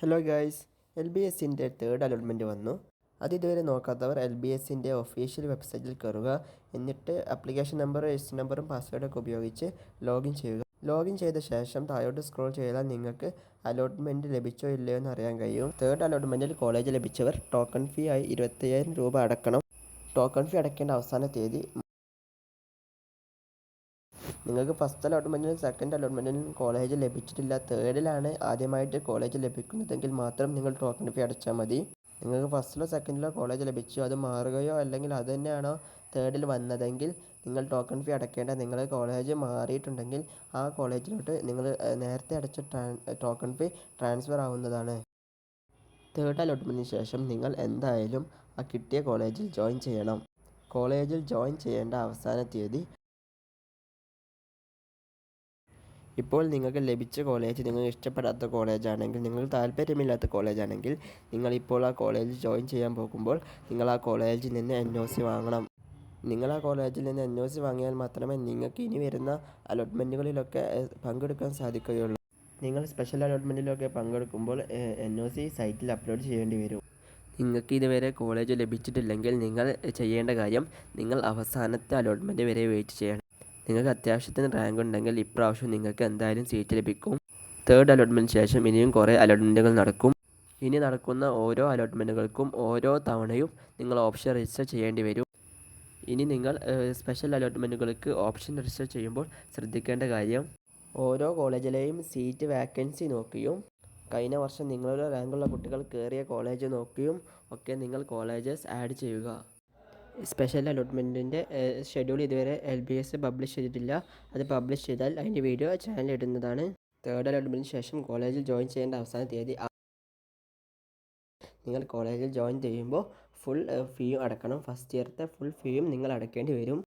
Hello guys, L B എസിൻ്റെ third allotment വന്നു. അത് ഇതുവരെ നോക്കാത്തവർ എൽ ബി എസിൻ്റെ ഒഫീഷ്യൽ വെബ്സൈറ്റിൽ കയറുക. എന്നിട്ട് ആപ്ലിക്കേഷൻ നമ്പർ, രജിസ്റ്റർ നമ്പറും പാസ്വേഡൊക്കെ ഉപയോഗിച്ച് ലോഗിൻ ചെയ്യുക. ലോഗിൻ ചെയ്ത ശേഷം താഴോട്ട് സ്ക്രോൾ ചെയ്താൽ നിങ്ങൾക്ക് അലോട്ട്മെൻറ്റ് ലഭിച്ചോ ഇല്ലയോ എന്ന് അറിയാൻ കഴിയും. തേർഡ് അലോട്ട്മെൻറ്റിൽ കോളേജ് ലഭിച്ചവർ ടോക്കൺ ഫീ ആയി 25,000 രൂപ അടക്കണം. ടോക്കൺ ഫീ അടയ്ക്കേണ്ട അവസാന തീയതി നിങ്ങൾക്ക് ഫസ്റ്റ് അലോട്ട്മെൻറ്റിനും സെക്കൻഡ് അലോട്ട്മെൻറ്റിനും കോളേജ് ലഭിച്ചിട്ടില്ല, തേർഡിലാണ് ആദ്യമായിട്ട് കോളേജ് ലഭിക്കുന്നതെങ്കിൽ മാത്രം നിങ്ങൾ ടോക്കൺ ഫീ അടച്ചാൽ മതി. നിങ്ങൾക്ക് ഫസ്റ്റിലോ സെക്കൻഡിലോ കോളേജ് ലഭിച്ചു, അത് മാറുകയോ അല്ലെങ്കിൽ അത് തന്നെയാണോ തേർഡിൽ വന്നതെങ്കിൽ നിങ്ങൾ ടോക്കൺ ഫീ അടയ്ക്കേണ്ട. നിങ്ങൾ കോളേജ് മാറിയിട്ടുണ്ടെങ്കിൽ ആ കോളേജിലോട്ട് നിങ്ങൾ നേരത്തെ അടച്ച ടോക്കൺ ഫീ ട്രാൻസ്ഫർ ആവുന്നതാണ്. തേർഡ് അലോട്ട്മെൻറ്റിന് ശേഷം നിങ്ങൾ എന്തായാലും ആ കിട്ടിയ കോളേജിൽ ജോയിൻ ചെയ്യണം. കോളേജിൽ ജോയിൻ ചെയ്യേണ്ട അവസാന തീയതി ഇപ്പോൾ നിങ്ങൾക്ക് ലഭിച്ച കോളേജ് നിങ്ങൾക്ക് ഇഷ്ടപ്പെടാത്ത കോളേജാണെങ്കിൽ, നിങ്ങൾക്ക് താല്പര്യമില്ലാത്ത കോളേജാണെങ്കിൽ, നിങ്ങളിപ്പോൾ ആ കോളേജിൽ ജോയിൻ ചെയ്യാൻ പോകുമ്പോൾ നിങ്ങൾ ആ കോളേജിൽ നിന്ന് NOC വാങ്ങണം. നിങ്ങൾ ആ കോളേജിൽ നിന്ന് NOC വാങ്ങിയാൽ മാത്രമേ നിങ്ങൾക്ക് ഇനി വരുന്ന അലോട്ട്മെൻറ്റുകളിലൊക്കെ പങ്കെടുക്കാൻ സാധിക്കുകയുള്ളൂ. നിങ്ങൾ സ്പെഷ്യൽ അലോട്ട്മെൻറ്റിലൊക്കെ പങ്കെടുക്കുമ്പോൾ NOC സൈറ്റിൽ അപ്ലോഡ് ചെയ്യേണ്ടി വരും. നിങ്ങൾക്ക് ഇതുവരെ കോളേജ് ലഭിച്ചിട്ടില്ലെങ്കിൽ നിങ്ങൾ ചെയ്യേണ്ട കാര്യം, നിങ്ങൾ അവസാനത്തെ അലോട്ട്മെൻറ്റ് വരെ വെയിറ്റ് ചെയ്യണം. നിങ്ങൾക്ക് അത്യാവശ്യത്തിന് റാങ്ക് ഉണ്ടെങ്കിൽ ഇപ്രാവശ്യം നിങ്ങൾക്ക് എന്തായാലും സീറ്റ് ലഭിക്കും. തേർഡ് അലോട്ട്മെൻറ്റിന് ശേഷം ഇനിയും കുറേ അലോട്ട്മെൻറ്റുകൾ നടക്കും. ഇനി നടക്കുന്ന ഓരോ അലോട്ട്മെൻറ്റുകൾക്കും ഓരോ തവണയും നിങ്ങൾ ഓപ്ഷൻ രജിസ്റ്റർ ചെയ്യേണ്ടി വരും. ഇനി നിങ്ങൾ സ്പെഷ്യൽ അലോട്ട്മെൻറ്റുകൾക്ക് ഓപ്ഷൻ രജിസ്റ്റർ ചെയ്യുമ്പോൾ ശ്രദ്ധിക്കേണ്ട കാര്യം, ഓരോ കോളേജിലെയും സീറ്റ് വാക്കൻസി നോക്കിയും കഴിഞ്ഞ വർഷം നിങ്ങളുടെ റാങ്കുള്ള കുട്ടികൾ കയറിയ കോളേജ് നോക്കിയും ഒക്കെ നിങ്ങൾ കോളേജസ് ആഡ് ചെയ്യുക. സ്പെഷ്യൽ അലോട്ട്മെൻറ്റിൻ്റെ ഷെഡ്യൂൾ ഇതുവരെ LBS പബ്ലിഷ് ചെയ്തിട്ടില്ല. അത് പബ്ലിഷ് ചെയ്താൽ അതിൻ്റെ വീഡിയോ ചാനൽ ഇടുന്നതാണ്. തേർഡ് അലോട്ട്മെൻറ്റിന് ശേഷം കോളേജിൽ ജോയിൻ ചെയ്യേണ്ട അവസാന തീയതി. നിങ്ങൾ കോളേജിൽ ജോയിൻ ചെയ്യുമ്പോൾ ഫുൾ ഫീയും അടക്കണം. ഫസ്റ്റ് ഇയറത്തെ ഫുൾ ഫീയും നിങ്ങൾ അടയ്ക്കേണ്ടി വരും.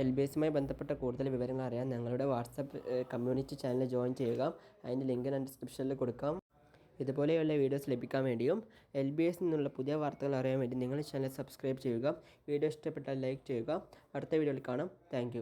LBSയുമായി ബന്ധപ്പെട്ട കൂടുതൽ വിവരങ്ങൾ അറിയാൻ ഞങ്ങളുടെ വാട്സപ്പ് കമ്മ്യൂണിറ്റി ചാനൽ ജോയിൻ ചെയ്യുക. അതിൻ്റെ ലിങ്ക് ഞാൻ ഡിസ്ക്രിപ്ഷനിൽ കൊടുക്കാം. ഇതുപോലെയുള്ള വീഡിയോസ് ലഭിക്കാൻ വേണ്ടിയും LBSയിൽ നിന്നുള്ള പുതിയ വാർത്തകൾ അറിയാൻ വേണ്ടി നിങ്ങൾ ചാനൽ സബ്സ്ക്രൈബ് ചെയ്യുക. വീഡിയോ ഇഷ്ടപ്പെട്ടാൽ ലൈക്ക് ചെയ്യുക. അടുത്ത വീഡിയോയിൽ കാണാം. താങ്ക്